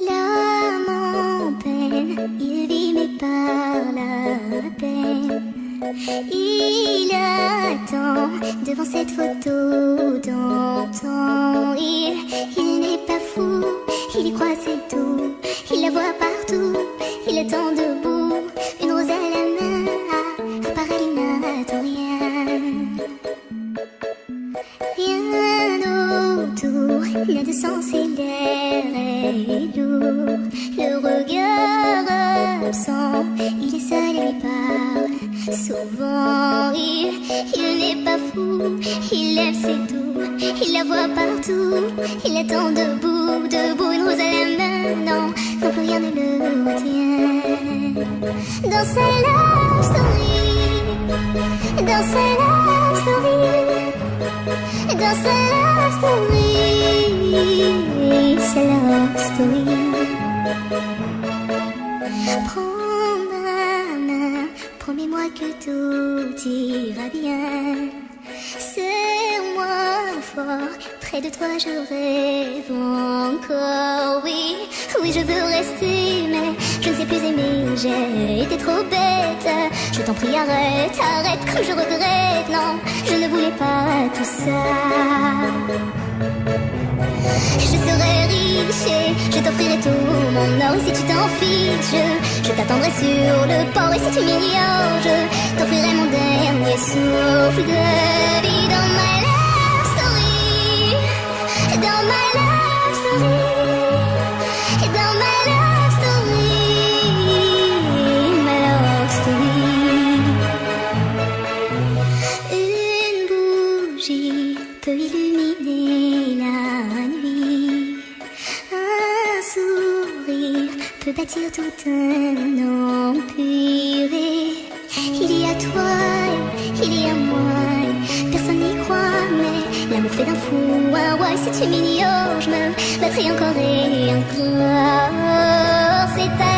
L'âme en peine, il vit mais par la peine. Il attend devant cette photo d'antan. Il n'est pas fou, il y croit c'est tout. Il la voit partout, il attend debout. Une rose à la main, à part elle il n'attend rien. Rien autour, n'a de sens et l'air est lourd. Le regard absent, il est seul et lui parle. Souvent il n'est pas fou, il aime c'est tout. Il la voit partout, il attend debout, debout. Une rose à la main, non, non plus rien ne le retient. Dans sa love story, dans sa love story, dans sa love story, sa love story. Prends ma main, promets-moi que tout ira bien. Serre-moi fort, près de toi je rêve encore. Oui, oui je veux rester, mais je ne sais plus aimer. J'ai été trop bête, je t'en prie arrête, arrête comme je regrette. Non, je ne voulais pas tout ça. Je serai riche et je t'offrirai tout mon or. Et si tu t'en fiches, je t'attendrai sur le port. Et si tu m'ignores, je t'offrirai mon dernier souffle de vie. Dans ma love story, dans ma love story, dans ma love story, ma love story. Une bougie peut illuminer la nuit. Un sourire peut bâtir tout un empire. Il y a toi, il y a moi, personne n'y croit, mais l'amour fait d'un fou un roi. Si tu m'ignores, je me battrai encore et encore. C'est ta